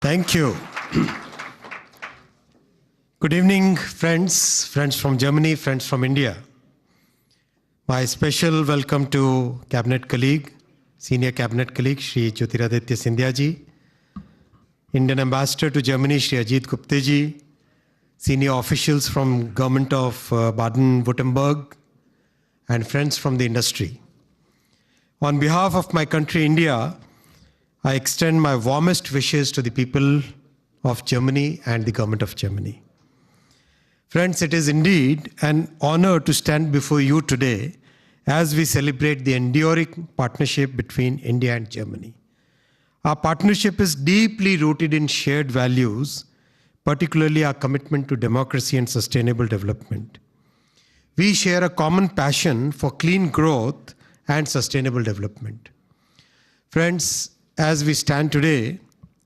Thank you. Good evening, friends from Germany, friends from India. My special welcome to Cabinet colleague, Senior Cabinet colleague, Shri Jyotiraditya Scindia ji, Indian Ambassador to Germany, Shri Ajit Gupte ji, senior officials from Government of Baden-Württemberg, and friends from the industry. On behalf of my country, India, I extend my warmest wishes to the people of Germany and the government of Germany. Friends, it is indeed an honor to stand before you today as we celebrate the enduring partnership between India and Germany. Our partnership is deeply rooted in shared values, particularly our commitment to democracy and sustainable development. We share a common passion for clean growth and sustainable development. Friends, as we stand today,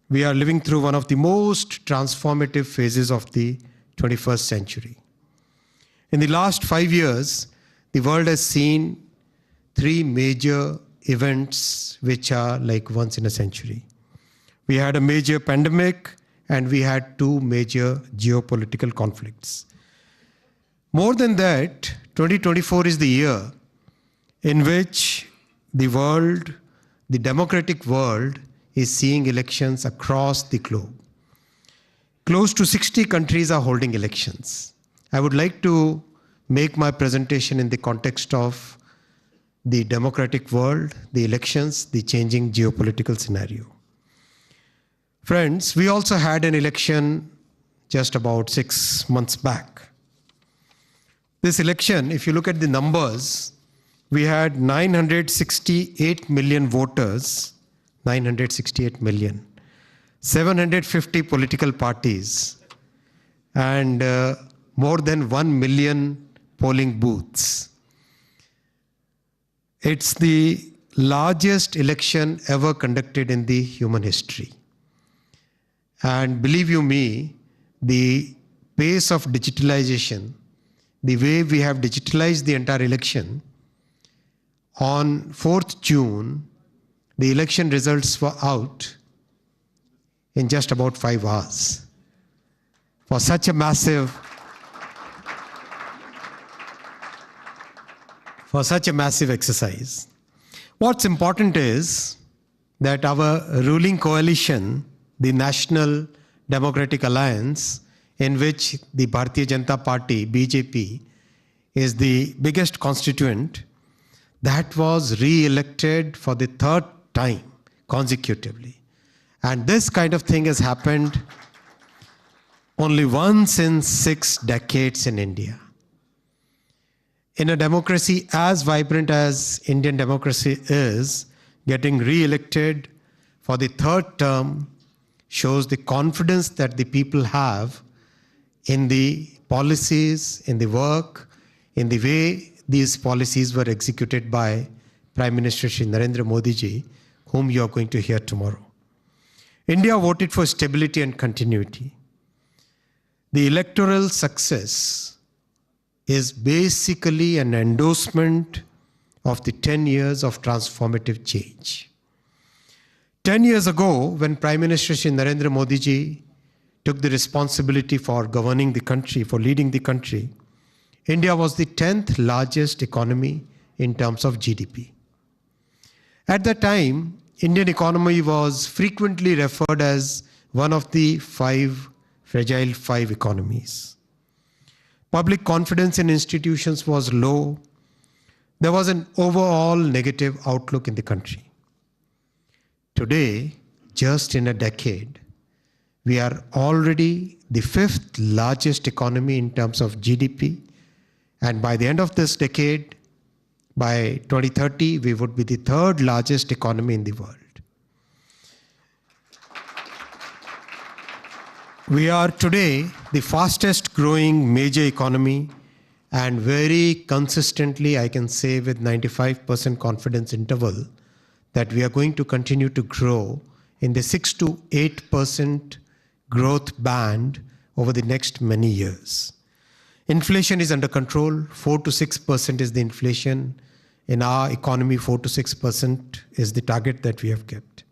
we are living through one of the most transformative phases of the 21st century. In the last 5 years, the world has seen 3 major events which are like once in a century. We had a major pandemic and we had 2 major geopolitical conflicts. More than that, 2024 is the year in which the world, the democratic world, is seeing elections across the globe. Close to 60 countries are holding elections. I would like to make my presentation in the context of the democratic world, the elections, the changing geopolitical scenario. Friends, we also had an election just about 6 months back. This election, if you look at the numbers, we had 968 million voters, 968 million, 750 political parties, and more than 1 million polling booths. It's the largest election ever conducted in the human history. And believe you me, the pace of digitalization, the way we have digitalized the entire election, on 4th June, the election results were out in just about 5 hours. For such a massive exercise. What's important is that our ruling coalition, the National Democratic Alliance, in which the Bharatiya Janata Party, BJP, is the biggest constituent, that was re-elected for the 3rd time consecutively. And this kind of thing has happened only once in 6 decades in India. In a democracy as vibrant as Indian democracy is, getting re-elected for the 3rd term shows the confidence that the people have in the policies, in the work, in the way these policies were executed by Prime Minister Shri Narendra Modi ji, whom you are going to hear tomorrow. India voted for stability and continuity. The electoral success is basically an endorsement of the 10 years of transformative change. 10 years ago, when Prime Minister Shri Narendra Modi ji took the responsibility for governing the country, for leading the country, India was the 10th largest economy in terms of GDP. At that time, Indian economy was frequently referred as one of the fragile 5 economies. Public confidence in institutions was low. There was an overall negative outlook in the country. Today, just in a decade, we are already the 5th largest economy in terms of GDP. And by the end of this decade, by 2030, we would be the 3rd largest economy in the world. We are today the fastest growing major economy, and very consistently, I can say with 95% confidence interval, that we are going to continue to grow in the 6 to 8% growth band over the next many years. Inflation is under control. 4 to 6% is the inflation. In our economy, 4 to 6% is the target that we have kept.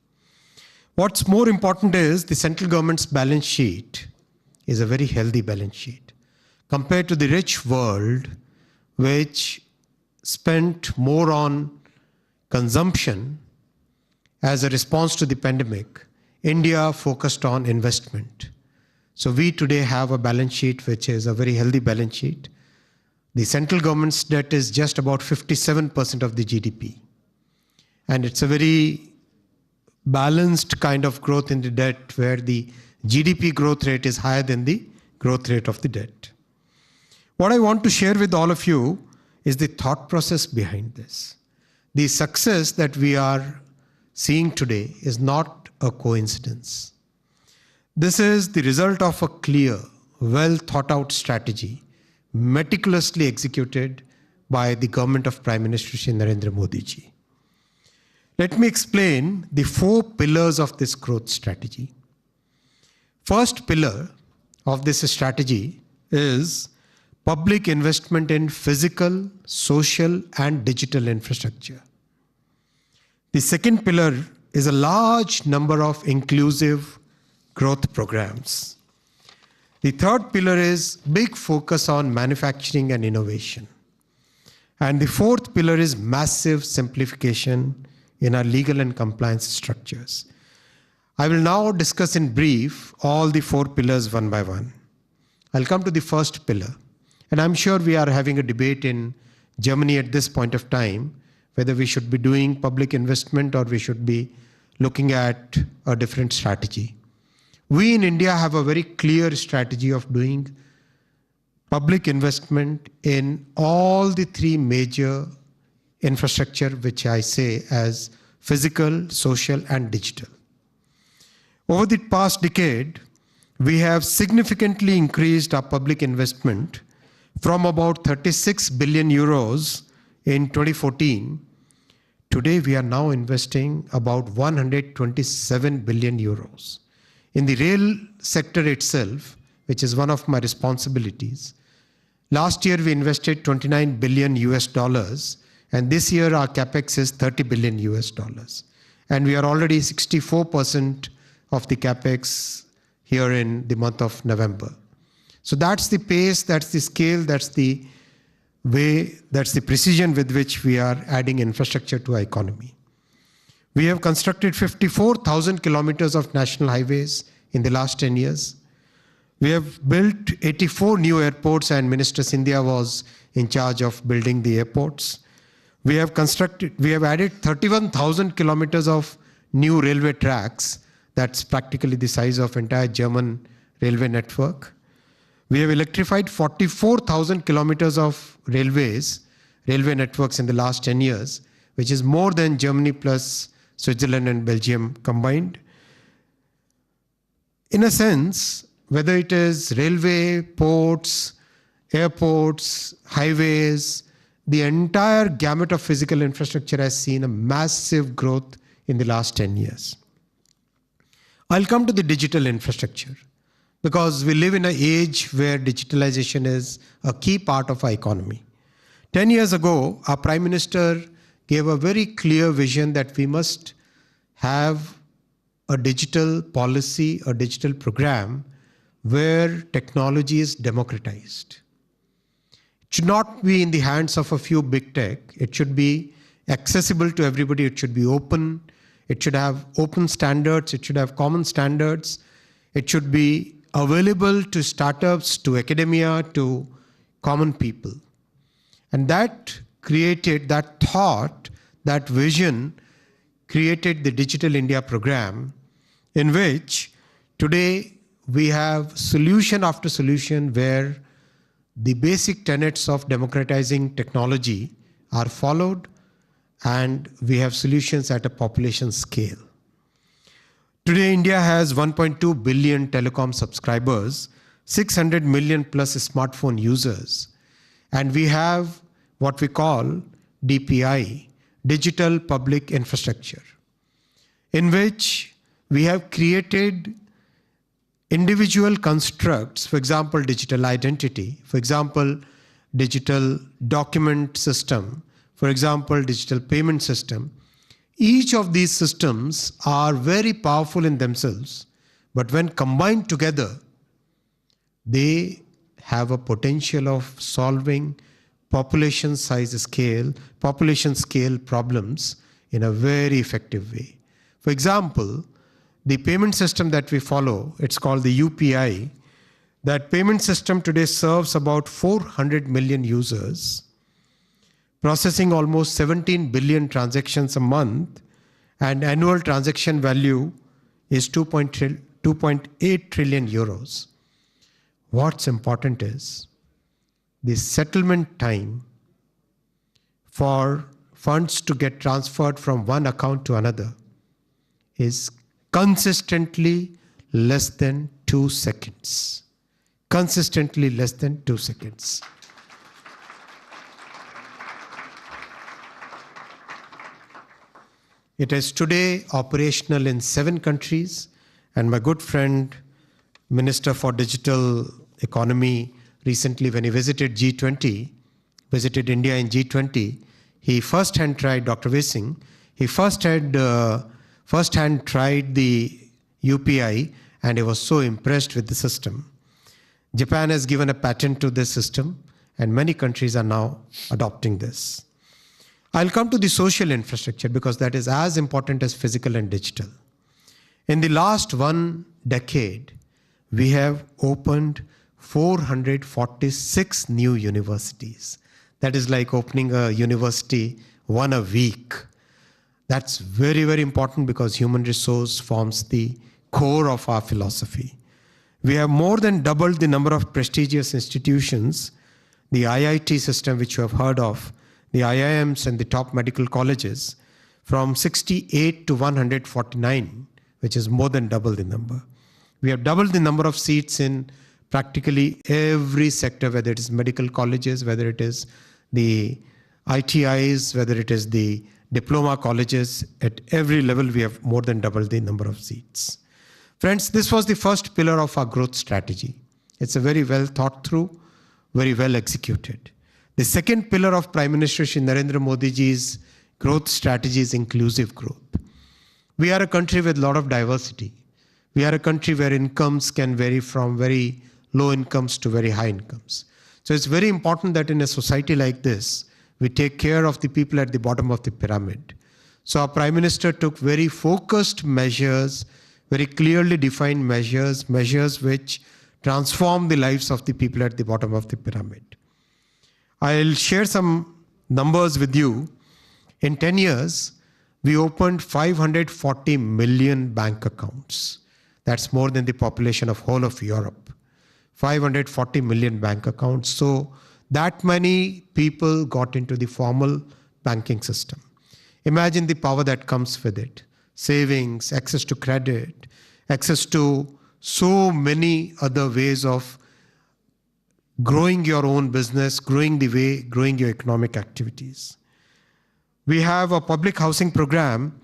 What's more important is the central government's balance sheet is a very healthy balance sheet compared to the rich world, which spent more on consumption as a response to the pandemic. India focused on investment. So we today have a balance sheet which is a very healthy balance sheet. The central government's debt is just about 57% of the GDP. And it's a very balanced kind of growth in the debt where the GDP growth rate is higher than the growth rate of the debt. What I want to share with all of you is the thought process behind this. The success that we are seeing today is not a coincidence. This is the result of a clear, well thought out strategy, meticulously executed by the government of Prime Minister Shri Narendra Modi ji. Let me explain the 4 pillars of this growth strategy. First pillar of this strategy is public investment in physical, social, and digital infrastructure. The second pillar is a large number of inclusive growth programs. The third pillar is big focus on manufacturing and innovation. And the fourth pillar is massive simplification in our legal and compliance structures. I will now discuss in brief all the 4 pillars one by one. I'll come to the first pillar. And I'm sure we are having a debate in Germany at this point of time, whether we should be doing public investment or we should be looking at a different strategy. We in India have a very clear strategy of doing public investment in all the 3 major infrastructure, which I say as physical, social, and digital. Over the past decade, we have significantly increased our public investment from about 36 billion euros in 2014. Today, we are now investing about 127 billion euros. In the rail sector itself, which is one of my responsibilities, last year we invested 29 billion US dollars, and this year our capex is 30 billion US dollars. And we are already 64% of the capex here in the month of November. So that's the pace, that's the scale, that's the way, that's the precision with which we are adding infrastructure to our economy. We have constructed 54,000 kilometers of national highways in the last 10 years. We have built 84 new airports, and Minister Scindia was in charge of building the airports. We have added 31,000 kilometers of new railway tracks. That's practically the size of entire German railway network. We have electrified 44,000 kilometers of railway networks in the last 10 years, which is more than Germany plus Switzerland and Belgium combined. In a sense, whether it is railway, ports, airports, highways, the entire gamut of physical infrastructure has seen a massive growth in the last 10 years. I'll come to the digital infrastructure because we live in an age where digitalization is a key part of our economy. 10 years ago, our Prime Minister gave a very clear vision that we must have a digital policy, a digital program where technology is democratized. It should not be in the hands of a few big tech. It should be accessible to everybody. It should be open. It should have open standards. It should have common standards. It should be available to startups, to academia, to common people. And that created, that thought, that vision created the Digital India program, in which today we have solution after solution where the basic tenets of democratizing technology are followed, and we have solutions at a population scale. Today, India has 1.2 billion telecom subscribers, 600 million plus smartphone users, and we have what we call DPI, Digital Public Infrastructure, in which we have created individual constructs, for example, digital identity, for example, digital document system, for example, digital payment system. Each of these systems are very powerful in themselves, but when combined together, they have a potential of solving population scale problems in a very effective way. For example, the payment system that we follow, it's called the UPI. That payment system today serves about 400 million users, processing almost 17 billion transactions a month, and annual transaction value is 2.8 trillion euros. What's important is the settlement time for funds to get transferred from one account to another is consistently less than 2 seconds. Consistently less than 2 seconds. It is today operational in 7 countries, and my good friend, Minister for Digital Economy, recently when he visited India in G20, he first-hand tried, Dr. Vesing, he first-hand tried the UPI, and he was so impressed with the system. Japan has given a patent to this system, and many countries are now adopting this. I'll come to the social infrastructure because that is as important as physical and digital. In the last 1 decade, we have opened 446 new universities. That is like opening a university 1 a week. That's very, very important because human resource forms the core of our philosophy. We have more than doubled the number of prestigious institutions, the IIT system, which you have heard of, the IIMs and the top medical colleges, from 68 to 149, which is more than double the number. We have doubled the number of seats in practically every sector, whether it is medical colleges, whether it is the ITIs, whether it is the diploma colleges. At every level, we have more than doubled the number of seats. Friends, this was the first pillar of our growth strategy. It's a very well thought through, very well executed. The second pillar of Prime Minister Shri Narendra Modi ji's growth strategy is inclusive growth. We are a country with a lot of diversity. We are a country where incomes can vary from very low incomes to very high incomes. So it's very important that in a society like this, we take care of the people at the bottom of the pyramid. So our Prime Minister took very focused measures, very clearly defined measures which transform the lives of the people at the bottom of the pyramid. I'll share some numbers with you. In 10 years, we opened 540 million bank accounts. That's more than the population of whole of Europe. 540 million bank accounts. So that many people got into the formal banking system. Imagine the power that comes with it. Savings, access to credit, access to so many other ways of growing your own business, growing your economic activities. We have a public housing program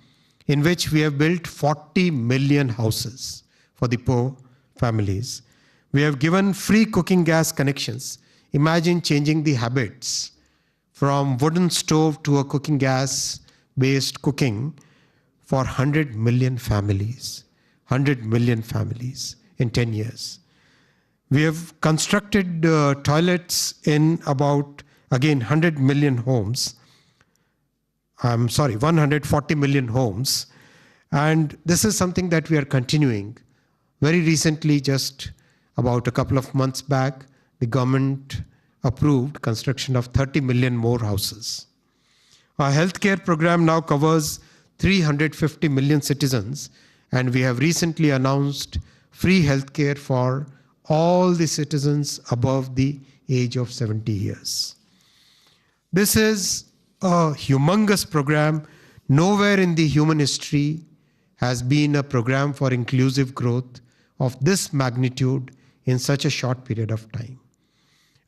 in which we have built 40 million houses for the poor families. We have given free cooking gas connections. Imagine changing the habits from wooden stove to a cooking gas-based cooking for 100 million families. 100 million families in 10 years. We have constructed toilets in about, again, 100 million homes. 140 million homes. And this is something that we are continuing. Very recently, just about a couple of months back, the government approved construction of 30 million more houses. Our healthcare program now covers 350 million citizens, and we have recently announced free healthcare for all the citizens above the age of 70 years. This is a humongous program. Nowhere in the human history has been a program for inclusive growth of this magnitude in such a short period of time.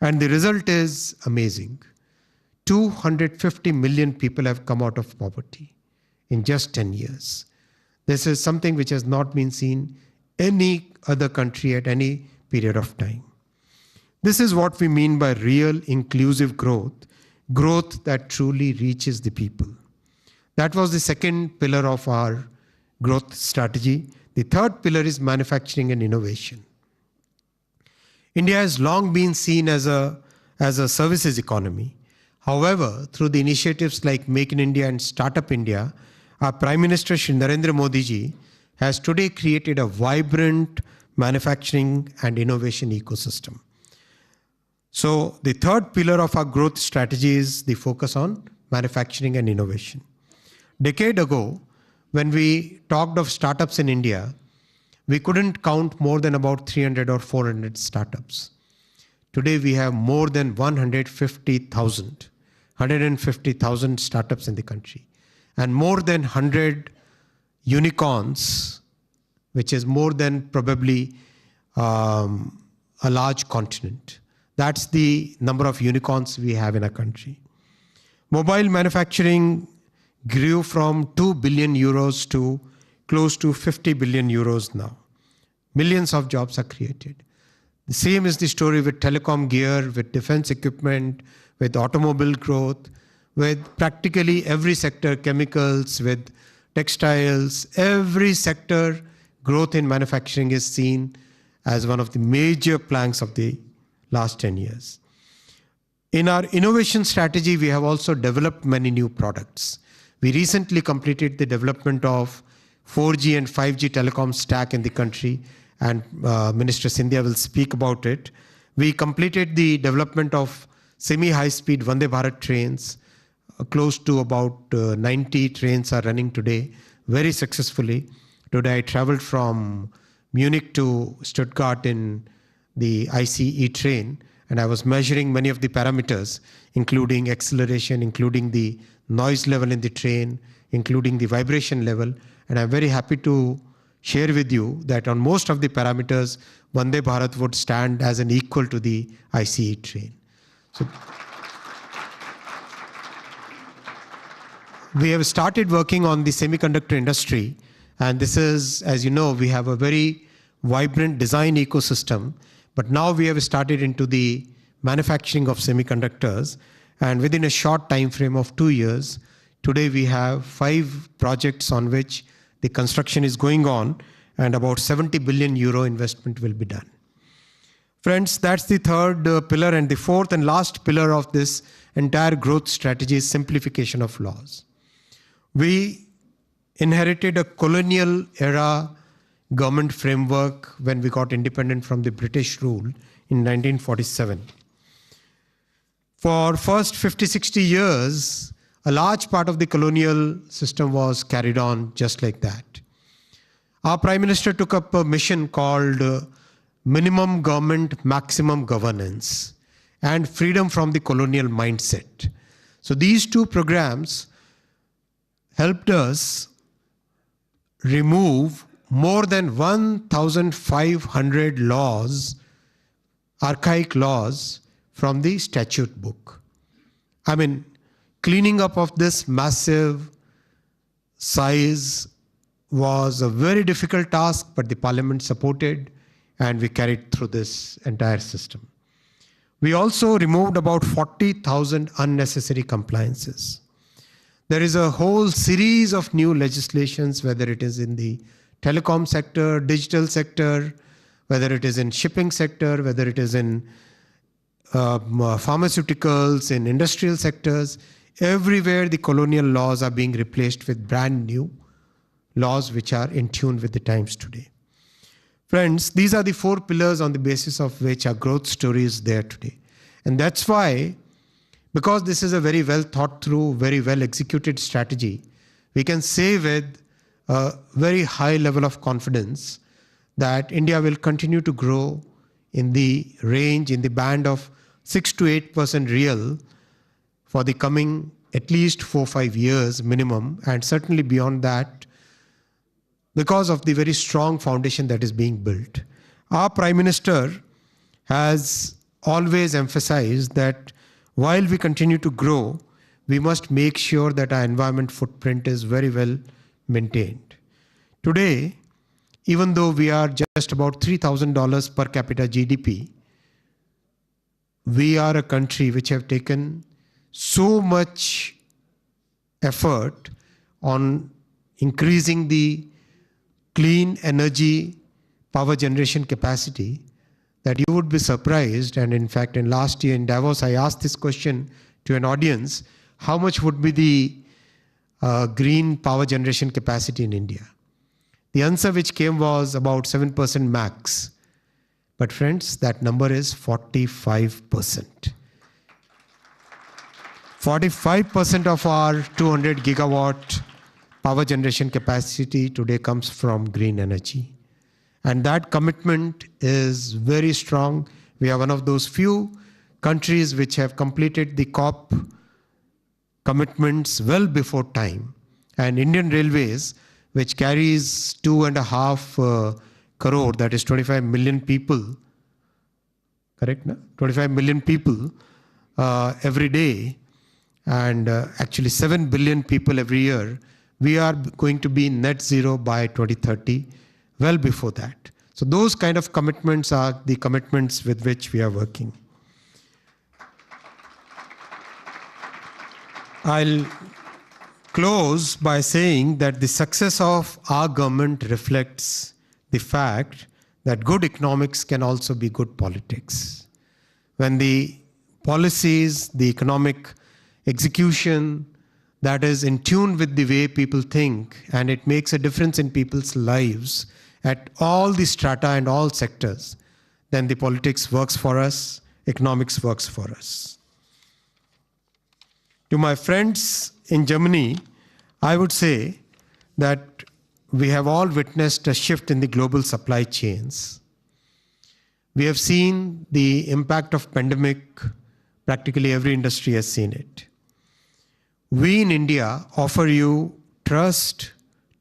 And the result is amazing. 250 million people have come out of poverty in just 10 years. This is something which has not been seen any other country at any period of time. This is what we mean by real inclusive growth, growth that truly reaches the people. That was the second pillar of our growth strategy. The third pillar is manufacturing and innovation. India has long been seen as a services economy. However, through the initiatives like Make in India and Startup India, our Prime Minister Shri Narendra Modi ji has today created a vibrant manufacturing and innovation ecosystem. So the third pillar of our growth strategy is the focus on manufacturing and innovation. Decade ago, when we talked of startups in India, we couldn't count more than about 300 or 400 startups. Today we have more than 150,000 startups in the country, and more than 100 unicorns, which is more than probably a large continent. That's the number of unicorns we have in our country. Mobile manufacturing grew from 2 billion euros to close to 50 billion euros now. Millions of jobs are created. The same is the story with telecom gear, with defense equipment, with automobile growth, with practically every sector, chemicals, with textiles. Every sector growth in manufacturing is seen as one of the major planks of the last 10 years. In our innovation strategy, we have also developed many new products. We recently completed the development of 4G and 5G telecom stack in the country, and Minister Scindia will speak about it. We completed the development of semi-high-speed Vande Bharat trains. Close to about 90 trains are running today, very successfully. Today I traveled from Munich to Stuttgart in the ICE train, and I was measuring many of the parameters, including acceleration, including the noise level in the train, including the vibration level. And I'm very happy to share with you that on most of the parameters, Vande Bharat would stand as an equal to the ICE train. So we have started working on the semiconductor industry, and this is, as you know, we have a very vibrant design ecosystem, but now we have started into the manufacturing of semiconductors, and within a short time frame of 2 years, today we have 5 projects on which the construction is going on, and about 70 billion euro investment will be done. Friends, that's the third pillar, and the fourth and last pillar of this entire growth strategy is simplification of laws. We inherited a colonial era government framework when we got independent from the British rule in 1947. For first 50-60 years, a large part of the colonial system was carried on just like that. Our Prime Minister took up a mission called Minimum Government, Maximum Governance, and Freedom from the Colonial Mindset. So these two programs helped us remove more than 1,500 laws, archaic laws, from the statute book. I mean, cleaning up of this massive size was a very difficult task, but the Parliament supported, and we carried through this entire system. We also removed about 40,000 unnecessary compliances. There is a whole series of new legislations, whether it is in the telecom sector, digital sector, whether it is in shipping sector, whether it is in pharmaceuticals, in industrial sectors. Everywhere the colonial laws are being replaced with brand new laws which are in tune with the times today. Friends, these are the 4 pillars on the basis of which our growth story is there today. And that's why, because this is a very well thought through, very well executed strategy, we can say with a very high level of confidence that India will continue to grow in the range, in the band of 6 to 8% real for the coming at least 4-5 years minimum, and certainly beyond that, because of the very strong foundation that is being built. Our Prime Minister has always emphasized that while we continue to grow, we must make sure that our environment footprint is very well maintained. Today, even though we are just about $3,000 per capita GDP, we are a country which have taken so much effort on increasing the clean energy power generation capacity that you would be surprised. And in fact, in last year in Davos, I asked this question to an audience, how much would be the green power generation capacity in India? The answer which came was about 7% max. But friends, that number is 45%. 45% of our 200 gigawatt power generation capacity today comes from green energy. And that commitment is very strong. We are one of those few countries which have completed the COP commitments well before time. And Indian Railways, which carries 2.5 crore, that is 25 million people, correct? No? 25 million people every day, and actually 7 billion people every year. We are going to be net zero by 2030, well before that. So those kind of commitments are the commitments with which we are working. I'll close by saying that the success of our government reflects the fact that good economics can also be good politics. When the policies, the economic execution that is in tune with the way people think, and it makes a difference in people's lives at all the strata and all sectors, then the politics works for us, economics works for us. To my friends in Germany, I would say that we have all witnessed a shift in the global supply chains. We have seen the impact of pandemic. Practically every industry has seen it. We in India offer you trust,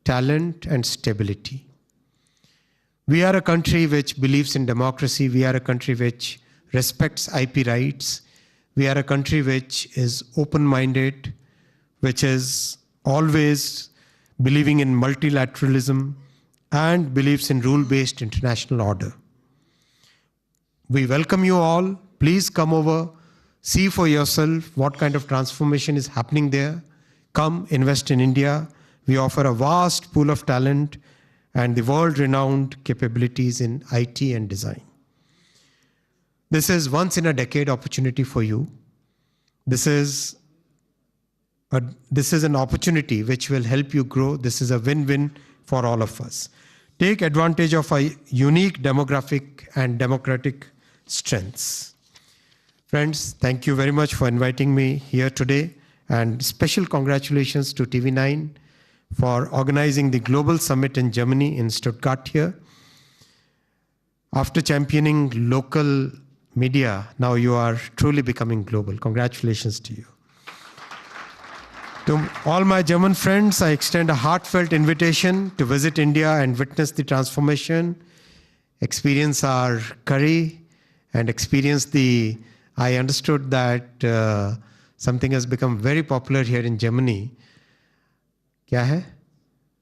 talent, and stability. We are a country which believes in democracy. We are a country which respects IP rights. We are a country which is open-minded, which is always believing in multilateralism and believes in rule-based international order. We welcome you all. Please come over, see for yourself what kind of transformation is happening there. Come invest in India. We offer a vast pool of talent and the world-renowned capabilities in IT and design. This is once-in-a-decade opportunity for you. This is an opportunity which will help you grow. This is a win-win for all of us. Take advantage of our unique demographic and democratic strengths. Friends, thank you very much for inviting me here today, and special congratulations to TV9 for organizing the Global Summit in Germany, in Stuttgart here. After championing local media, now you are truly becoming global. Congratulations to you. To all my German friends, I extend a heartfelt invitation to visit India and witness the transformation, experience our curry, and experience I understood that something has become very popular here in Germany. Kya hai?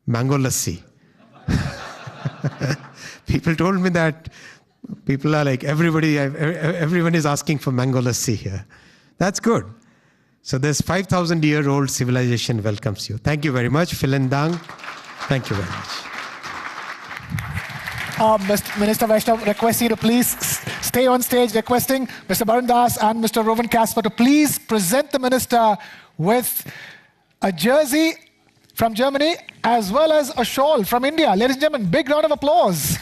Mango lassi. People told me that people are like, everyone is asking for mango lassi here. That's good. So this 5,000-year-old civilization welcomes you. Thank you very much. Vielen Dank. Thank you very much. Minister Vaishnav, request you to please stay on stage, requesting Mr. Barun Das and Mr. Rowan Casper to please present the minister with a jersey from Germany as well as a shawl from India. Ladies and gentlemen, big round of applause.